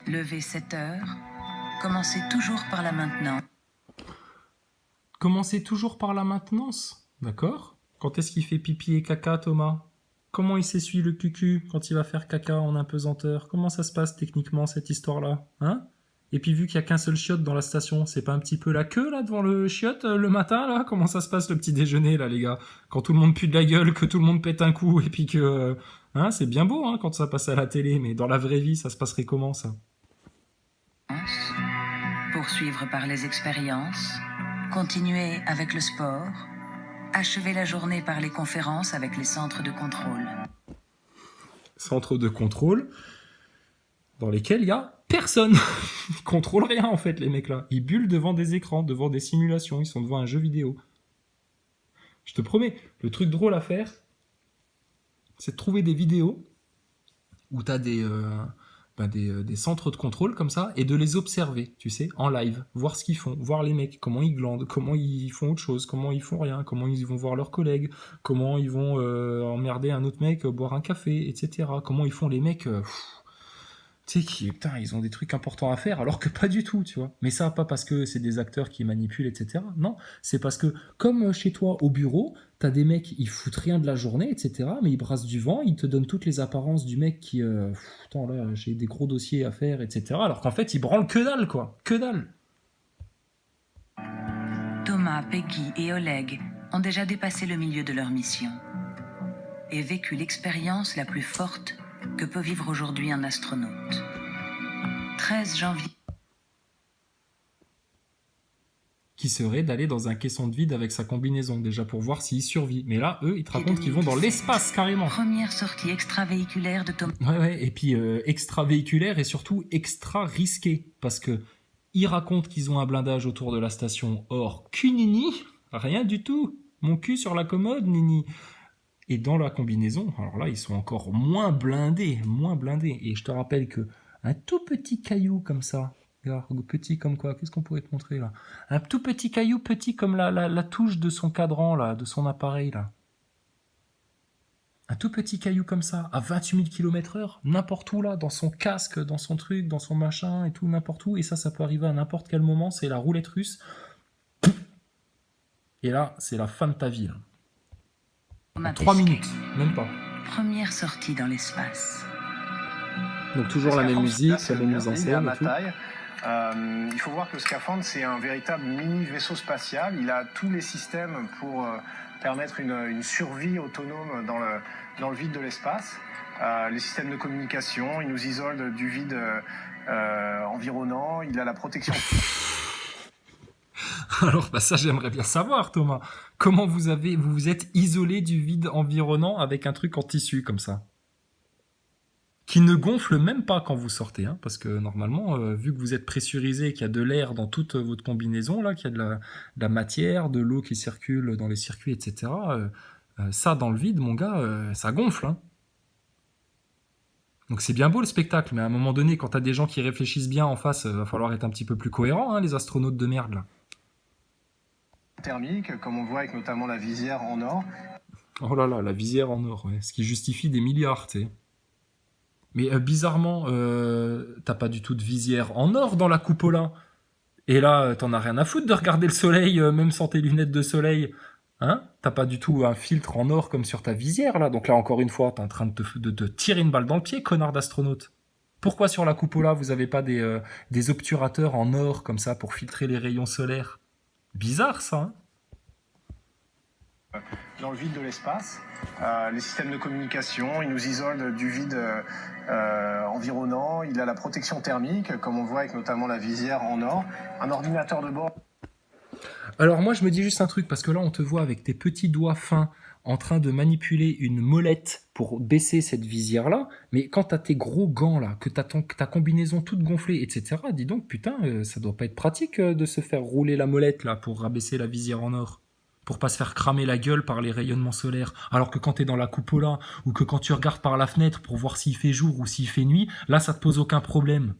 Lever 7 heures. Commencez toujours par la maintenance. Commencez toujours par la maintenance, d'accord? Quand est-ce qu'il fait pipi et caca, Thomas? Comment il s'essuie le cucu quand il va faire caca en apesanteur? Comment ça se passe techniquement cette histoire-là? Hein? Et puis vu qu'il n'y a qu'un seul chiotte dans la station, c'est pas un petit peu la queue là devant le chiotte le matin là? Comment ça se passe le petit déjeuner là les gars? Quand tout le monde pue de la gueule, que tout le monde pète un coup et puis que... hein, c'est bien beau hein, quand ça passe à la télé, mais dans la vraie vie ça se passerait comment ça? Poursuivre par les expériences. Continuer avec le sport. Achever la journée par les conférences avec les centres de contrôle. Centre de contrôle dans lesquels il y a personne. Ils contrôlent rien en fait les mecs là. Ils bullent devant des écrans, devant des simulations, ils sont devant un jeu vidéo. Je te promets, le truc drôle à faire, c'est de trouver des vidéos où tu as des centres de contrôle comme ça et de les observer, tu sais, en live, voir ce qu'ils font, voir les mecs, comment ils glandent, comment ils font autre chose, comment ils font rien, comment ils vont voir leurs collègues, comment ils vont emmerder un autre mec, boire un café, etc. Comment ils font les mecs... tu sais, putain, ils ont des trucs importants à faire, alors que pas du tout, tu vois. Mais ça, pas parce que c'est des acteurs qui manipulent, etc. Non, c'est parce que, comme chez toi, au bureau, t'as des mecs, ils foutent rien de la journée, etc. Mais ils brassent du vent, ils te donnent toutes les apparences du mec qui, putain, là, j'ai des gros dossiers à faire, etc. Alors qu'en fait, ils branlent que dalle, quoi. Que dalle. Thomas, Peggy et Oleg ont déjà dépassé le milieu de leur mission et vécu l'expérience la plus forte que peut vivre aujourd'hui un astronaute. 13 janvier. Qui serait d'aller dans un caisson de vide avec sa combinaison, déjà pour voir s'il survit. Mais là, eux, ils te racontent qu'ils vont dans l'espace, carrément. Première sortie extravéhiculaire de Thomas. Ouais, et puis extravéhiculaire et surtout extra risqué, parce que ils racontent qu'ils ont un blindage autour de la station. Or, cunini, rien du tout. Mon cul sur la commode, nini. Et dans la combinaison, alors là, ils sont encore moins blindés, moins blindés. Et je te rappelle que un tout petit caillou comme ça, regarde, petit comme quoi, qu'est-ce qu'on pourrait te montrer là? Un tout petit caillou, petit comme la touche de son cadran là, de son appareil là. Un tout petit caillou comme ça, à 28 000 km/h, n'importe où là, dans son casque, dans son truc, dans son machin et tout, n'importe où. Et ça peut arriver à n'importe quel moment, c'est la roulette russe. Et là, c'est la fin de ta vie. Là. En 3 minutes, même pas. Première sortie dans l'espace. Donc toujours la même musique, la même mise en scène et tout. Il faut voir que le scaphandre, c'est un véritable mini-vaisseau spatial. Il a tous les systèmes pour permettre une survie autonome dans le vide de l'espace. Les systèmes de communication, il nous isole du vide environnant. Il a la protection... Alors, ça, j'aimerais bien savoir, Thomas. Comment vous vous êtes isolé du vide environnant avec un truc en tissu comme ça? Qui ne gonfle même pas quand vous sortez, hein, parce que normalement, vu que vous êtes pressurisé, qu'il y a de l'air dans toute votre combinaison, là, qu'il y a de la matière, de l'eau qui circule dans les circuits, etc., ça, dans le vide, mon gars, ça gonfle. Hein. Donc c'est bien beau le spectacle, mais à un moment donné, quand t'as des gens qui réfléchissent bien en face, va falloir être un petit peu plus cohérent, hein, les astronautes de merde, là. Thermique, comme on voit avec notamment la visière en or. Oh là là, la visière en or, ouais. Ce qui justifie des milliards, tu sais. Mais bizarrement, t'as pas du tout de visière en or dans la cupola. Et là, t'en as rien à foutre de regarder le soleil, même sans tes lunettes de soleil. Hein? T'as pas du tout un filtre en or comme sur ta visière, là. Donc là, encore une fois, t'es en train de te tirer une balle dans le pied, connard d'astronaute. Pourquoi sur la cupola, vous avez pas des obturateurs en or comme ça pour filtrer les rayons solaires? Bizarre, ça, hein? Dans le vide de l'espace, les systèmes de communication, il nous isole du vide environnant, il a la protection thermique, comme on voit avec notamment la visière en or, un ordinateur de bord. Alors moi je me dis juste un truc, parce que là on te voit avec tes petits doigts fins en train de manipuler une molette pour baisser cette visière-là, mais quand t'as tes gros gants là, que t'as ta combinaison toute gonflée, etc., dis donc putain, ça doit pas être pratique de se faire rouler la molette là pour rabaisser la visière en or. Pour pas se faire cramer la gueule par les rayonnements solaires. Alors que quand t'es dans la cupola, ou que quand tu regardes par la fenêtre pour voir s'il fait jour ou s'il fait nuit, là ça te pose aucun problème.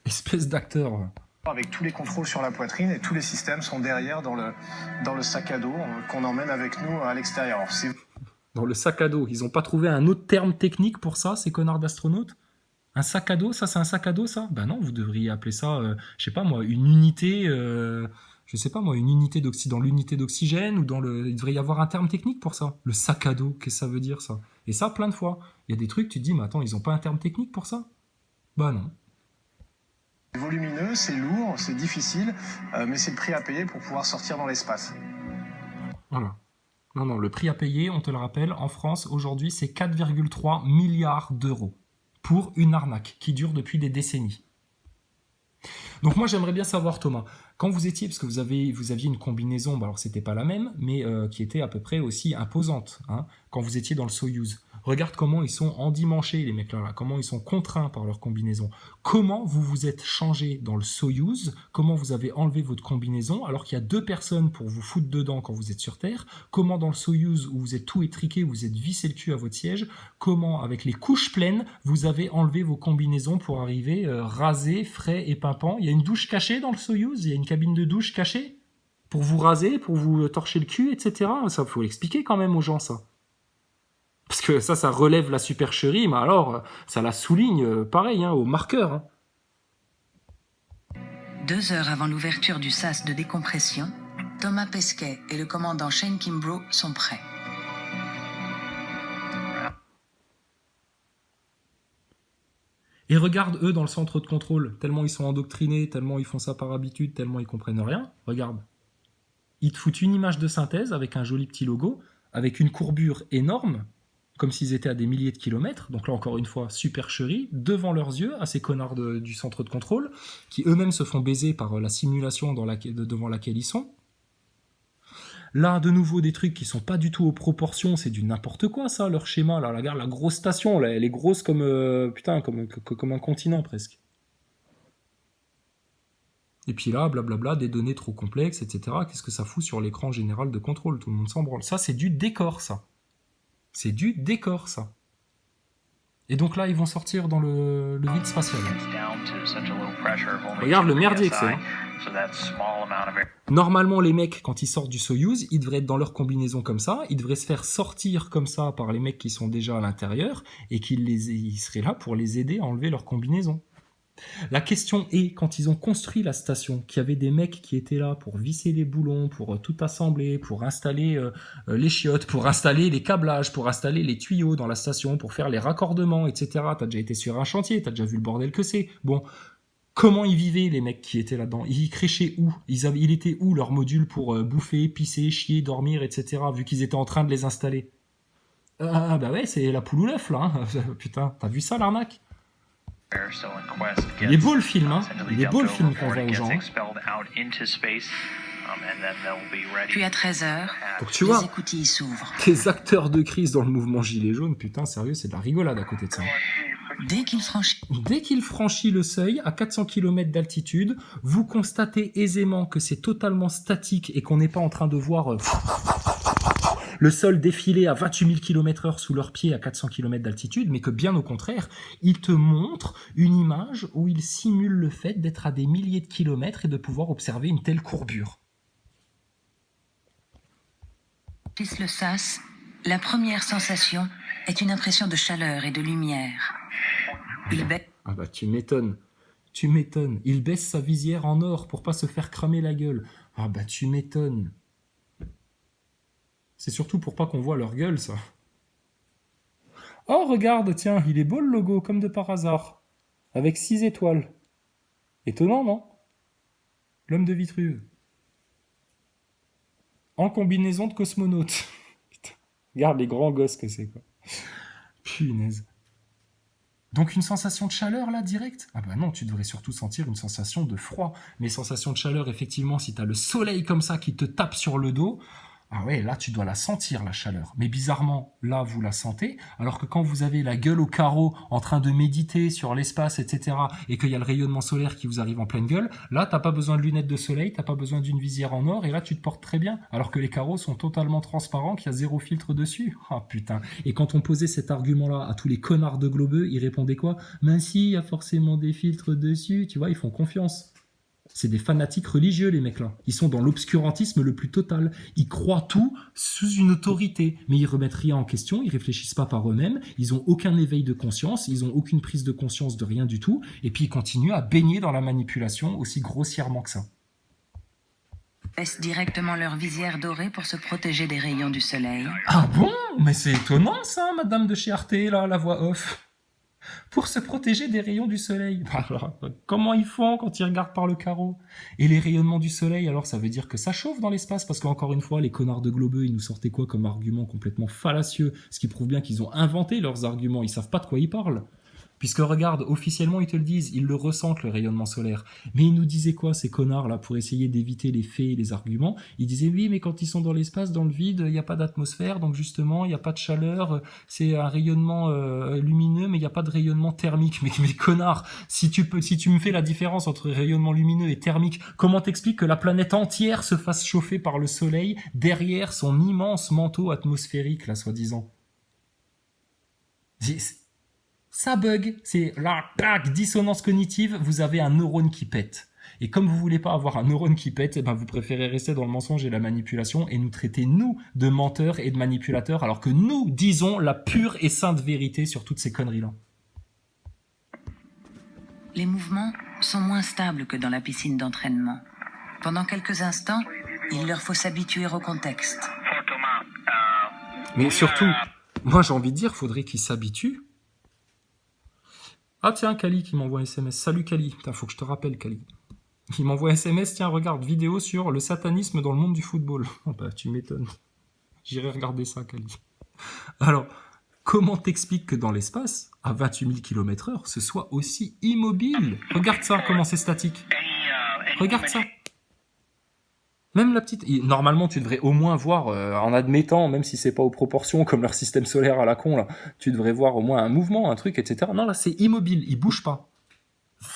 Espèce d'acteur. Avec tous les contrôles sur la poitrine et tous les systèmes sont derrière dans le sac à dos qu'on emmène avec nous à l'extérieur. Dans le sac à dos. Ils ont pas trouvé un autre terme technique pour ça, ces connards d'astronautes? Un sac à dos, ça c'est un sac à dos ça? Ben non, vous devriez appeler ça, je sais pas moi, une unité, je sais pas moi, une unité dans l'unité d'oxygène ou dans le... Il devrait y avoir un terme technique pour ça. Le sac à dos, qu'est-ce que ça veut dire ça? Et ça, plein de fois. Il y a des trucs, tu te dis, mais attends, ils ont pas un terme technique pour ça? Bah non. C'est volumineux, c'est lourd, c'est difficile, mais c'est le prix à payer pour pouvoir sortir dans l'espace. Voilà. Non, le prix à payer, on te le rappelle, en France, aujourd'hui, c'est 4,3 milliards d'euros pour une arnaque qui dure depuis des décennies. Donc moi, j'aimerais bien savoir, Thomas, quand vous étiez, parce que vous aviez une combinaison, bah alors c'était pas la même, mais qui était à peu près aussi imposante, hein, quand vous étiez dans le Soyouz. Regarde comment ils sont endimanchés, les mecs là, comment ils sont contraints par leur combinaison. Comment vous vous êtes changé dans le Soyouz, comment vous avez enlevé votre combinaison, alors qu'il y a 2 personnes pour vous foutre dedans quand vous êtes sur Terre. Comment dans le Soyouz, où vous êtes tout étriqué, vous êtes vissé le cul à votre siège. Comment, avec les couches pleines, vous avez enlevé vos combinaisons pour arriver rasé, frais et pimpant. Il y a une douche cachée dans le Soyouz, il y a une cabine de douche cachée pour vous raser, pour vous torcher le cul, etc. Ça, faut l'expliquer quand même aux gens, ça. Parce que ça relève la supercherie, mais alors, ça la souligne, pareil, hein, au marqueur. Hein. 2 heures avant l'ouverture du sas de décompression, Thomas Pesquet et le commandant Shane Kimbrough sont prêts. Et regarde, eux, dans le centre de contrôle, tellement ils sont endoctrinés, tellement ils font ça par habitude, tellement ils comprennent rien. Regarde. Ils te foutent une image de synthèse avec un joli petit logo, avec une courbure énorme, comme s'ils étaient à des milliers de kilomètres, donc là encore une fois, supercherie, devant leurs yeux, à ces connards du centre de contrôle, qui eux-mêmes se font baiser par la simulation devant laquelle ils sont. Là, de nouveau, des trucs qui sont pas du tout aux proportions, c'est du n'importe quoi ça, leur schéma, là, regarde la grosse station, là, elle est grosse comme, comme un continent presque. Et puis là, blablabla, des données trop complexes, etc. Qu'est-ce que ça fout sur l'écran général de contrôle? Tout le monde s'en branle. Ça, c'est du décor, ça. C'est du décor, ça. Et donc là, ils vont sortir dans le vide spatial. Regarde le merdier que c'est. Hein. Normalement, les mecs, quand ils sortent du Soyouz, ils devraient être dans leur combinaison comme ça. Ils devraient se faire sortir comme ça par les mecs qui sont déjà à l'intérieur et ils seraient là pour les aider à enlever leur combinaison. La question est, quand ils ont construit la station, qu'il y avait des mecs qui étaient là pour visser les boulons, pour tout assembler, pour installer les chiottes, pour installer les câblages, pour installer les tuyaux dans la station, pour faire les raccordements, etc. T'as déjà été sur un chantier, t'as déjà vu le bordel que c'est. Bon, comment ils vivaient les mecs qui étaient là-dedans? Ils créchaient où? Il était où leur module pour bouffer, pisser, chier, dormir, etc. vu qu'ils étaient en train de les installer? Ah bah ouais, c'est la poule ou l'œuf là. Hein. Putain, t'as vu ça l'arnaque? Il est beau le film, hein. Il est beau le film qu'on vend aux gens. Puis à 13h, donc, tu les vois, écoutilles s'ouvrent. des acteurs de crise dans le mouvement Gilets jaunes, putain, sérieux, c'est de la rigolade à côté de ça. Dès qu'il franchit le seuil, à 400 km d'altitude, vous constatez aisément que c'est totalement statique et qu'on n'est pas en train de voir le sol défiler à 28 000 km/h sous leurs pieds à 400 km d'altitude, mais que bien au contraire, il te montre une image où il simule le fait d'être à des milliers de kilomètres et de pouvoir observer une telle courbure. Le sas, la première sensation est une impression de chaleur et de lumière. Ah bah tu m'étonnes. Il baisse sa visière en or pour pas se faire cramer la gueule. Ah bah tu m'étonnes. C'est surtout pour pas qu'on voit leur gueule, ça. Oh, regarde, tiens, il est beau le logo, comme de par hasard. Avec 6 étoiles. Étonnant, non? L'homme de Vitruve. En combinaison de cosmonaute. Putain, regarde les grands gosses que c'est, quoi. Punaise. Donc une sensation de chaleur, là, direct? Ah bah non, tu devrais surtout sentir une sensation de froid. Mais sensation de chaleur, effectivement, si t'as le soleil comme ça qui te tape sur le dos... Ah ouais, là, tu dois la sentir, la chaleur. Mais bizarrement, là, vous la sentez, alors que quand vous avez la gueule au carreau, en train de méditer sur l'espace, etc., et qu'il y a le rayonnement solaire qui vous arrive en pleine gueule, là, t'as pas besoin de lunettes de soleil, t'as pas besoin d'une visière en or, et là, tu te portes très bien, alors que les carreaux sont totalement transparents, qu'il y a 0 filtre dessus. Ah putain. Et quand on posait cet argument-là à tous les connards de globeux, ils répondaient quoi? Mais si, il y a forcément des filtres dessus, tu vois, ils font confiance. C'est des fanatiques religieux, les mecs-là. Ils sont dans l'obscurantisme le plus total. Ils croient tout sous une autorité. Mais ils remettent rien en question, ils réfléchissent pas par eux-mêmes, ils ont aucun éveil de conscience, ils ont aucune prise de conscience de rien du tout, et puis ils continuent à baigner dans la manipulation aussi grossièrement que ça. Baissent directement leur visière dorée pour se protéger des rayons du soleil. Ah bon? Mais c'est étonnant ça, madame de chez Arte, là, la voix off. Pour se protéger des rayons du soleil. Alors, comment ils font quand ils regardent par le carreau? Et les rayonnements du soleil, alors ça veut dire que ça chauffe dans l'espace, parce qu'encore une fois, les connards de globeux, ils nous sortaient quoi comme argument complètement fallacieux, ce qui prouve bien qu'ils ont inventé leurs arguments, ils savent pas de quoi ils parlent. Puisque regarde, officiellement ils te le disent, ils le ressentent le rayonnement solaire. Mais ils nous disaient quoi ces connards là pour essayer d'éviter les faits et les arguments? Ils disaient oui mais quand ils sont dans l'espace, dans le vide, il n'y a pas d'atmosphère, donc justement il n'y a pas de chaleur, c'est un rayonnement lumineux mais il n'y a pas de rayonnement thermique. Mais connard, si tu me fais la différence entre rayonnement lumineux et thermique, comment t'expliques que la planète entière se fasse chauffer par le soleil derrière son immense manteau atmosphérique là soi-disant? Ça bug, c'est la claque, dissonance cognitive, vous avez un neurone qui pète. Et comme vous voulez pas avoir un neurone qui pète, eh ben vous préférez rester dans le mensonge et la manipulation et nous traiter, nous, de menteurs et de manipulateurs, alors que nous disons la pure et sainte vérité sur toutes ces conneries-là. Les mouvements sont moins stables que dans la piscine d'entraînement. Pendant quelques instants, il leur faut s'habituer au contexte. Mais surtout, moi j'ai envie de dire, faudrait qu'ils s'habituent. Ah tiens, Kali qui m'envoie un SMS. Salut Kali. Putain, faut que je te rappelle Kali. Il m'envoie un SMS, tiens, regarde, vidéo sur le satanisme dans le monde du football. Oh bah, tu m'étonnes. J'irai regarder ça, Kali. Alors, comment t'expliques que dans l'espace, à 28 000 km/h, ce soit aussi immobile? Regarde ça, comment c'est statique. Regarde ça. Même la petite... Normalement, tu devrais au moins voir, en admettant, même si c'est pas aux proportions comme leur système solaire à la con, là, tu devrais voir au moins un mouvement, un truc, etc. Non, là, c'est immobile, il bouge pas.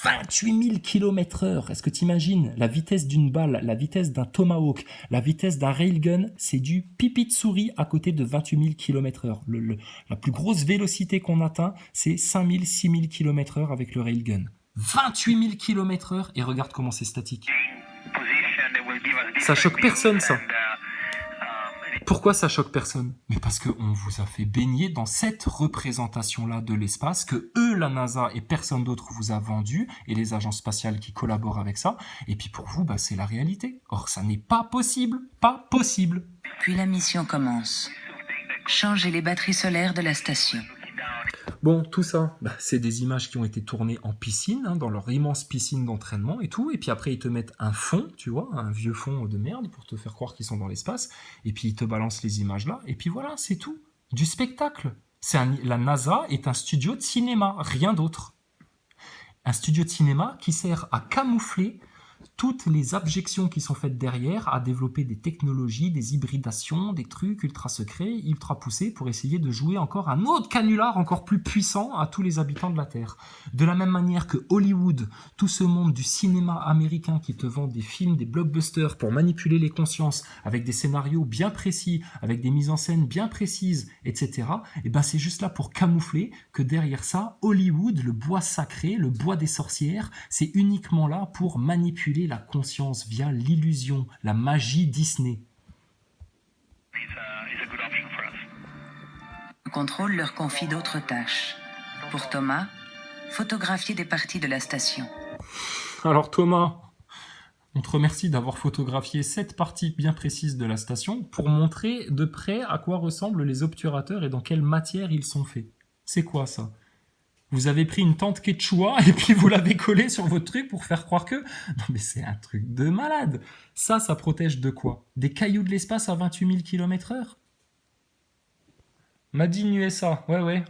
28 000 km/h. Est-ce que tu imagines la vitesse d'une balle, la vitesse d'un tomahawk, la vitesse d'un railgun? C'est du pipi de souris à côté de 28 000 km/h. La plus grosse vélocité qu'on atteint, c'est 5 000, 6 000 km/h avec le railgun. 28 000 km/h et regarde comment c'est statique. Ça choque personne, ça. Pourquoi ça choque personne? Mais parce qu'on vous a fait baigner dans cette représentation-là de l'espace que eux, la NASA et personne d'autre vous a vendu, et les agences spatiales qui collaborent avec ça. Et puis pour vous, bah, c'est la réalité. Or, ça n'est pas possible. Pas possible. Puis la mission commence. Changer les batteries solaires de la station. Bon, tout ça, bah, c'est des images qui ont été tournées en piscine, hein, dans leur immense piscine d'entraînement et tout. Et puis après, ils te mettent un fond, tu vois, un vieux fond de merde pour te faire croire qu'ils sont dans l'espace. Et puis ils te balancent les images là. Et puis voilà, c'est tout. Du spectacle. La NASA est un studio de cinéma, rien d'autre. Un studio de cinéma qui sert à camoufler toutes les abjections qui sont faites derrière, à développer des technologies, des hybridations, des trucs ultra secrets, ultra poussés pour essayer de jouer encore un autre canular encore plus puissant à tous les habitants de la Terre. De la même manière que Hollywood, tout ce monde du cinéma américain qui te vend des films, des blockbusters pour manipuler les consciences avec des scénarios bien précis, avec des mises en scène bien précises, etc. Et ben c'est juste là pour camoufler que derrière ça, Hollywood, le bois sacré, le bois des sorcières, c'est uniquement là pour manipuler la conscience via l'illusion, la magie Disney. Le contrôle leur confie d'autres tâches. Pour Thomas, photographier des parties de la station. Alors Thomas, on te remercie d'avoir photographié cette partie bien précise de la station pour montrer de près à quoi ressemblent les obturateurs et dans quelle matière ils sont faits. C'est quoi ça? Vous avez pris une tente quechua et puis vous l'avez collée sur votre truc pour faire croire que... Non mais c'est un truc de malade. Ça protège de quoi? Des cailloux de l'espace à 28 000 km/h? Made in USA. Ouais,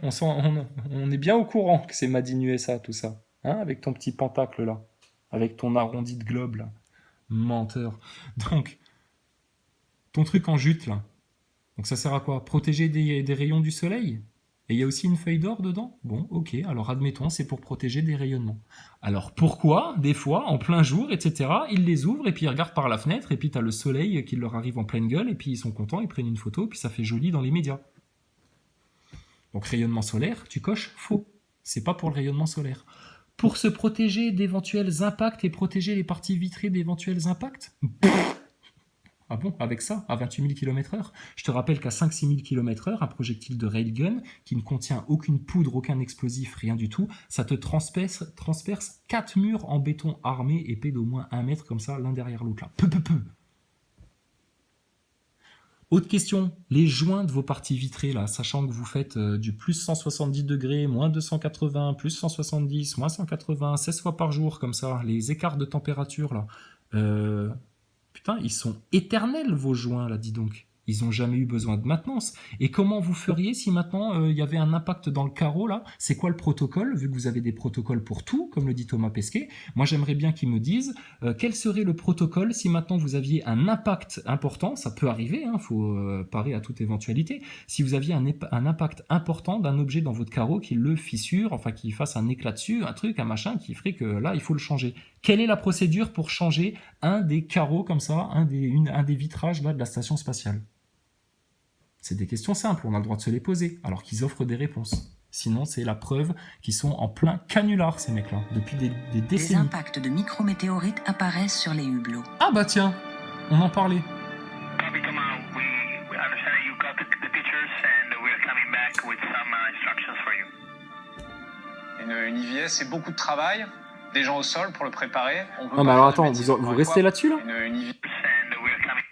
on est bien au courant que c'est Made in USA tout ça. Hein, avec ton petit pentacle là. Avec ton arrondi de globe là. Menteur. Donc, ton truc en jute là. Donc ça sert à quoi? Protéger des rayons du soleil? Et il y a aussi une feuille d'or dedans? Bon, ok, alors admettons, c'est pour protéger des rayonnements. Alors pourquoi, des fois, en plein jour, etc., ils les ouvrent et puis ils regardent par la fenêtre et puis t'as le soleil qui leur arrive en pleine gueule et puis ils sont contents, ils prennent une photo, puis ça fait joli dans les médias. Donc rayonnement solaire, tu coches faux. C'est pas pour le rayonnement solaire. pour se protéger d'éventuels impacts et protéger les parties vitrées d'éventuels impacts. Ah bon, avec ça, à 28 000 km/h? Je te rappelle qu'à 5-6 000 km/h, un projectile de railgun qui ne contient aucune poudre, aucun explosif, rien du tout, ça te transperce 4 murs en béton armé épais d'au moins 1 mètre comme ça, l'un derrière l'autre là. Peu. Autre question, les joints de vos parties vitrées là, sachant que vous faites du plus 170 degrés, moins 280, plus 170, moins 180, 16 fois par jour comme ça, les écarts de température là, putain, ils sont éternels vos joints là, dis donc. Ils n'ont jamais eu besoin de maintenance. Et comment vous feriez si maintenant il y avait un impact dans le carreau là? C'est quoi le protocole? Vu que vous avez des protocoles pour tout, comme le dit Thomas Pesquet, moi j'aimerais bien qu'ils me disent quel serait le protocole si maintenant vous aviez un impact important, ça peut arriver, hein, faut parer à toute éventualité, si vous aviez un impact important d'un objet dans votre carreau qui le fissure, enfin qui fasse un éclat dessus, un truc, un machin qui ferait que là il faut le changer. Quelle est la procédure pour changer un des carreaux comme ça, un des vitrages là, de la station spatiale? C'est des questions simples, on a le droit de se les poser, alors qu'ils offrent des réponses. Sinon, c'est la preuve qu'ils sont en plein canular, ces mecs-là, depuis des Des décennies. impacts de micrométéorites apparaissent sur les hublots. Ah bah tiens, on en parlait. Copy, Thomas. We understand that you got the pictures and we're coming back with some instructions for you. Une IVS, c'est beaucoup de travail, des gens au sol pour le préparer. On peut Non mais pas alors faire de attends, bêtises. vous Encore une restez fois, là-dessus là? une IVS, And we're coming.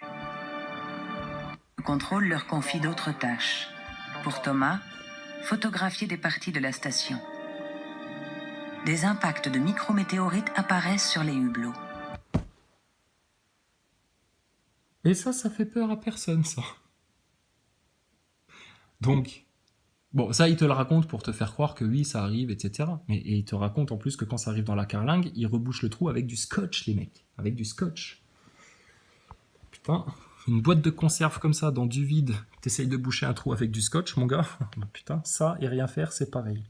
Le contrôle leur confie d'autres tâches. Pour Thomas, photographier des parties de la station. Des impacts de micrométéorites apparaissent sur les hublots. Et ça fait peur à personne, ça. Donc, bon, ça, il te le raconte pour te faire croire que oui, ça arrive, etc. Et il te raconte en plus que quand ça arrive dans la carlingue, il rebouche le trou avec du scotch, les mecs. Avec du scotch. Putain, une boîte de conserve comme ça, dans du vide, t'essayes de boucher un trou avec du scotch, mon gars. Putain, ça et rien faire, c'est pareil.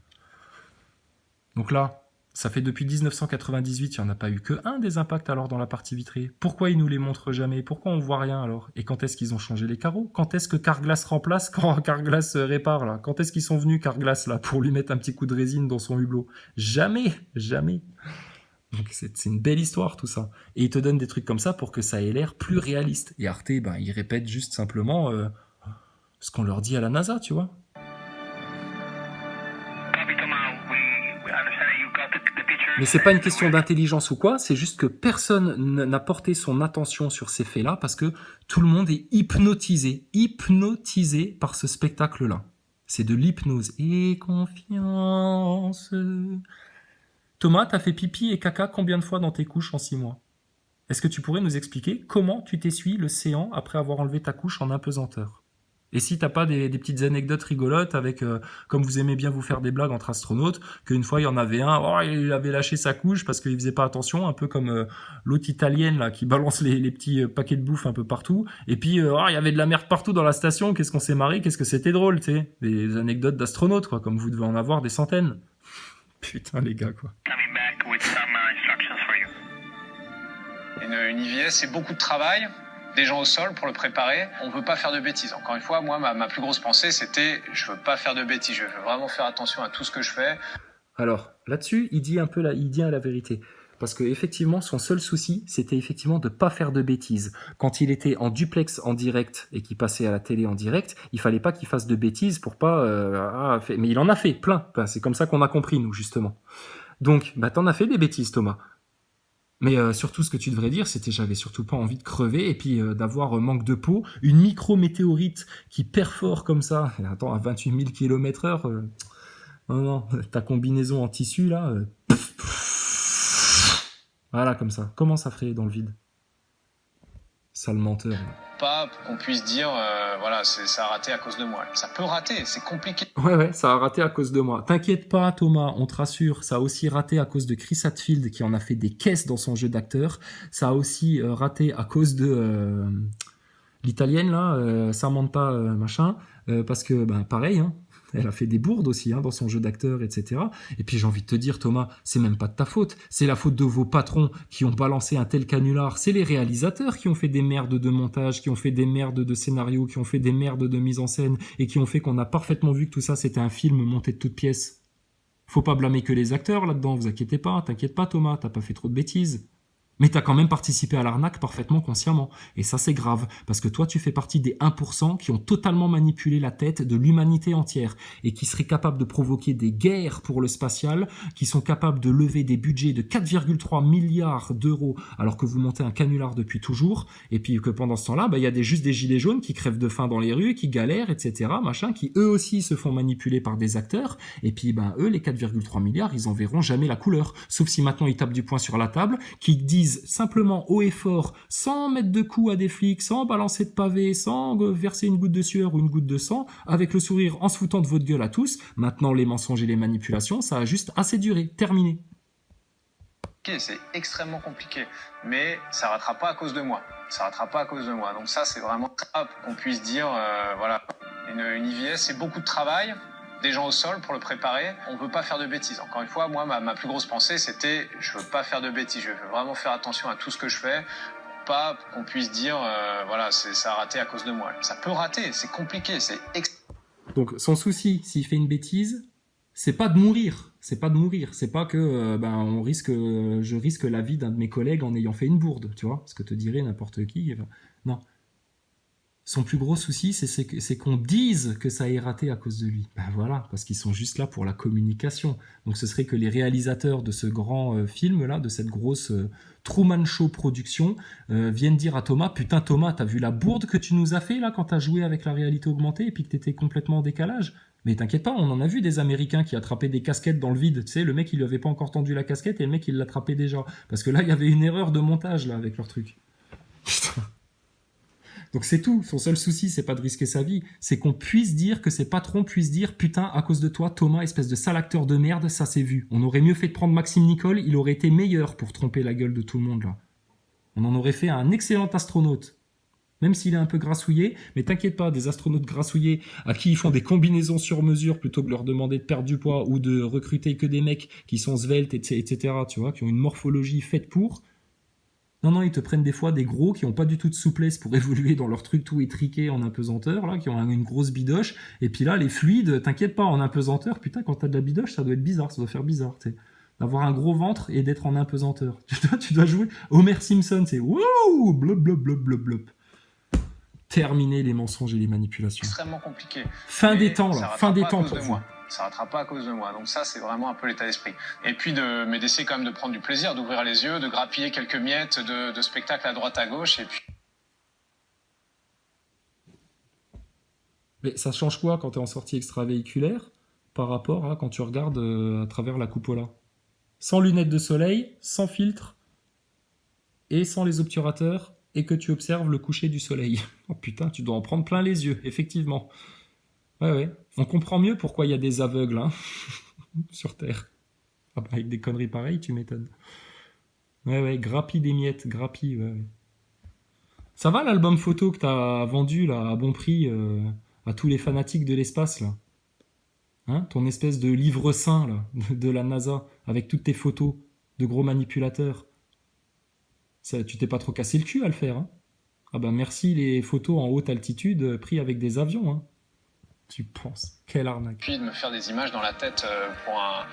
Donc là, ça fait depuis 1998, il n'y en a pas eu que un des impacts alors dans la partie vitrée. Pourquoi ils nous les montrent jamais? Pourquoi on voit rien alors? Et quand est-ce qu'ils ont changé les carreaux? Quand est-ce que Carglass remplace quand Carglass répare là? Quand est-ce qu'ils sont venus Carglass là pour lui mettre un petit coup de résine dans son hublot? Jamais. Donc c'est une belle histoire tout ça. Et ils te donnent des trucs comme ça pour que ça ait l'air plus réaliste. Et Arte, ben, ils répètent juste simplement ce qu'on leur dit à la NASA, tu vois. Copy, Thomas. We understand that you got the pictures. Mais c'est pas une question d'intelligence ou quoi, c'est juste que personne n'a porté son attention sur ces faits-là parce que tout le monde est hypnotisé par ce spectacle-là. C'est de l'hypnose. Et confiance. Thomas, t'as fait pipi et caca combien de fois dans tes couches en 6 mois? Est-ce que tu pourrais nous expliquer comment tu t'essuies le séant après avoir enlevé ta couche en impesanteur? Et si t'as pas des petites anecdotes rigolotes avec, comme vous aimez bien vous faire des blagues entre astronautes, qu'une fois il y en avait un, oh, il avait lâché sa couche parce qu'il faisait pas attention, un peu comme l'autre italienne là qui balance les petits paquets de bouffe un peu partout, et puis oh, il y avait de la merde partout dans la station, qu'est-ce qu'on s'est marré, qu'est-ce que c'était drôle, tu sais, des anecdotes d'astronautes quoi, comme vous devez en avoir des centaines. Putain les gars quoi. Coming back with some instructions for you. une IVS, c'est beaucoup de travail, des gens au sol pour le préparer. On ne peut pas faire de bêtises. Encore une fois, moi, ma plus grosse pensée, c'était je veux pas faire de bêtises. Je veux vraiment faire attention à tout ce que je fais. Alors là-dessus, il dit la vérité. Parce que effectivement, son seul souci, c'était effectivement de pas faire de bêtises. Quand il était en duplex en direct et qu'il passait à la télé en direct, il fallait pas qu'il fasse de bêtises pour pas. Mais il en a fait plein. Enfin, c'est comme ça qu'on a compris nous justement. Donc, t'en as fait des bêtises, Thomas. Mais surtout, ce que tu devrais dire, c'était j'avais surtout pas envie de crever et puis d'avoir manque de peau, une micrométéorite qui perfore comme ça. Et attends, à 28 000 km/h, non, ta combinaison en tissu là. Voilà, comme ça. Comment ça ferait dans le vide? Sale menteur. Pas qu'on puisse dire, voilà, ça a raté à cause de moi. Ça peut rater, c'est compliqué. Ouais, ça a raté à cause de moi. T'inquiète pas, Thomas, on te rassure. Ça a aussi raté à cause de Chris Hadfield qui en a fait des caisses dans son jeu d'acteur. Ça a aussi raté à cause de l'italienne là, Samantha machin, parce que pareil, hein. Elle a fait des bourdes aussi dans son jeu d'acteur, etc. Et puis j'ai envie de te dire, Thomas, c'est même pas de ta faute. C'est la faute de vos patrons qui ont balancé un tel canular. C'est les réalisateurs qui ont fait des merdes de montage, qui ont fait des merdes de scénario, qui ont fait des merdes de mise en scène et qui ont fait qu'on a parfaitement vu que tout ça, c'était un film monté de toutes pièces. Faut pas blâmer que les acteurs là-dedans, vous inquiétez pas, t'inquiète pas Thomas, t'as pas fait trop de bêtises. Mais t'as quand même participé à l'arnaque parfaitement consciemment. Et ça, c'est grave, parce que toi, tu fais partie des 1% qui ont totalement manipulé la tête de l'humanité entière et qui seraient capables de provoquer des guerres pour le spatial, qui sont capables de lever des budgets de 4,3 milliards d'euros alors que vous montez un canular depuis toujours, et puis que pendant ce temps-là, y a juste des gilets jaunes qui crèvent de faim dans les rues, qui galèrent, etc., machin, qui eux aussi se font manipuler par des acteurs, et puis eux, les 4,3 milliards, ils en verront jamais la couleur. Sauf si maintenant ils tapent du poing sur la table, qui disent simplement haut et fort, sans mettre de coups à des flics, sans balancer de pavés, sans verser une goutte de sueur ou une goutte de sang, avec le sourire en se foutant de votre gueule à tous. Maintenant, les mensonges et les manipulations, ça a juste assez duré. Terminé. C'est extrêmement compliqué, mais ça rattrape pas à cause de moi. Ça rattrape pas à cause de moi. Donc ça, c'est vraiment grave qu'on puisse dire, voilà, une IVS, c'est beaucoup de travail. Des gens au sol pour le préparer, on peut pas faire de bêtises. Encore une fois, moi, ma plus grosse pensée, c'était, je veux pas faire de bêtises, je veux vraiment faire attention à tout ce que je fais, pas qu'on puisse dire, voilà, ça a raté à cause de moi. Ça peut rater, c'est compliqué, Donc, son souci, s'il fait une bêtise, c'est pas de mourir, c'est pas que je risque la vie d'un de mes collègues en ayant fait une bourde, tu vois, ce que te dirait n'importe qui. Non. Son plus gros souci, c'est qu'on dise que ça ait raté à cause de lui. Voilà, parce qu'ils sont juste là pour la communication. Donc ce serait que les réalisateurs de ce grand film-là, de cette grosse Truman Show production, viennent dire à Thomas, putain Thomas, t'as vu la bourde que tu nous as fait là quand t'as joué avec la réalité augmentée et puis que t'étais complètement en décalage? Mais t'inquiète pas, on en a vu des Américains qui attrapaient des casquettes dans le vide. Tu sais, le mec, il lui avait pas encore tendu la casquette et le mec, il l'attrapait déjà. Parce que là, il y avait une erreur de montage là avec leur truc. Putain. Donc c'est tout, son seul souci c'est pas de risquer sa vie, c'est qu'on puisse dire, que ses patrons puissent dire putain à cause de toi Thomas, espèce de sale acteur de merde, ça s'est vu. On aurait mieux fait de prendre Maxime Nicole, il aurait été meilleur pour tromper la gueule de tout le monde là. On en aurait fait un excellent astronaute. Même s'il est un peu grassouillé, mais t'inquiète pas, des astronautes grassouillés à qui ils font des combinaisons sur mesure plutôt que leur demander de perdre du poids ou de recruter que des mecs qui sont sveltes, etc., tu vois, qui ont une morphologie faite pour... Non, ils te prennent des fois des gros qui n'ont pas du tout de souplesse pour évoluer dans leur truc tout étriqué en apesanteur, là, qui ont une grosse bidoche. Et puis là, les fluides, t'inquiète pas, en apesanteur, putain, quand t'as de la bidoche, ça doit être bizarre, ça doit faire bizarre, tu sais. D'avoir un gros ventre et d'être en apesanteur. Tu dois jouer Homer Simpson, c'est wouh, blop, blop, blop, blop, blop. Terminer les mensonges et les manipulations. Extrêmement compliqué. Fin des temps, là, fin des temps pour vous. Ça rattrape pas à cause de moi. Donc ça, c'est vraiment un peu l'état d'esprit. Et puis mais d'essayer quand même de prendre du plaisir, d'ouvrir les yeux, de grappiller quelques miettes de spectacle à droite à gauche. Et puis... Mais ça change quoi quand tu es en sortie extravéhiculaire par rapport à quand tu regardes à travers la cupola? Sans lunettes de soleil, sans filtre et sans les obturateurs et que tu observes le coucher du soleil. Oh putain, tu dois en prendre plein les yeux, effectivement. Ouais. On comprend mieux pourquoi il y a des aveugles hein, sur Terre. Ah bah, avec des conneries pareilles, tu m'étonnes. Ouais, grappille des miettes, grappille, ouais. Ça va l'album photo que t'as vendu là, à bon prix à tous les fanatiques de l'espace là? Hein, ton espèce de livre saint là, de la NASA, avec toutes tes photos de gros manipulateurs. Ça, tu t'es pas trop cassé le cul à le faire, hein? Ah bah merci les photos en haute altitude prises avec des avions, hein. Tu penses, quelle arnaque. Puis de me faire des images dans la tête pour un...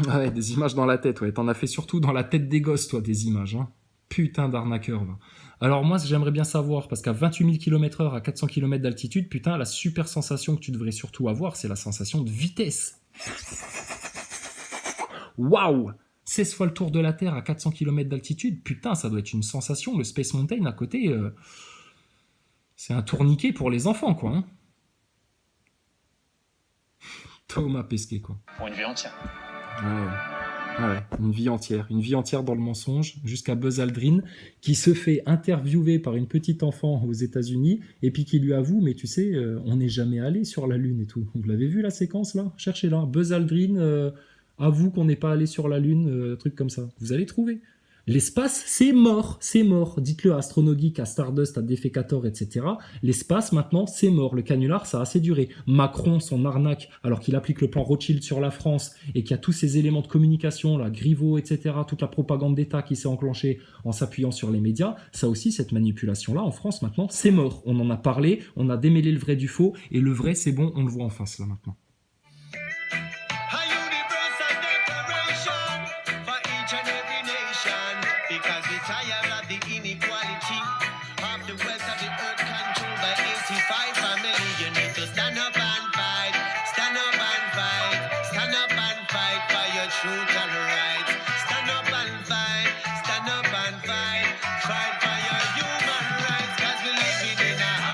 Ah ouais, des images dans la tête, ouais. T'en as fait surtout dans la tête des gosses, toi, des images, hein. Putain d'arnaqueur, va. Alors moi, j'aimerais bien savoir, parce qu'à 28 000 km/h, à 400 km d'altitude, putain, la super sensation que tu devrais surtout avoir, c'est la sensation de vitesse. Waouh! 16 fois le tour de la Terre à 400 km d'altitude, putain, ça doit être une sensation. Le Space Mountain à côté, c'est un tourniquet pour les enfants, quoi, hein. Thomas Pesquet, quoi. Pour une vie entière. Ouais, une vie entière dans le mensonge, jusqu'à Buzz Aldrin, qui se fait interviewer par une petite enfant aux États-Unis, et puis qui lui avoue, mais tu sais, on n'est jamais allé sur la Lune et tout. Vous l'avez vu la séquence là? Cherchez-la. Buzz Aldrin avoue qu'on n'est pas allé sur la Lune, truc comme ça. Vous allez trouver. L'espace, c'est mort. Dites-le à Astronogeek, à Stardust, à Defecator, etc. L'espace, maintenant, c'est mort. Le canular, ça a assez duré. Macron, son arnaque, alors qu'il applique le plan Rothschild sur la France et qu'il y a tous ces éléments de communication, là, Griveaux, etc., toute la propagande d'État qui s'est enclenchée en s'appuyant sur les médias, ça aussi, cette manipulation-là, en France, maintenant, c'est mort. On en a parlé, on a démêlé le vrai du faux, et le vrai, c'est bon, on le voit en face, là, maintenant.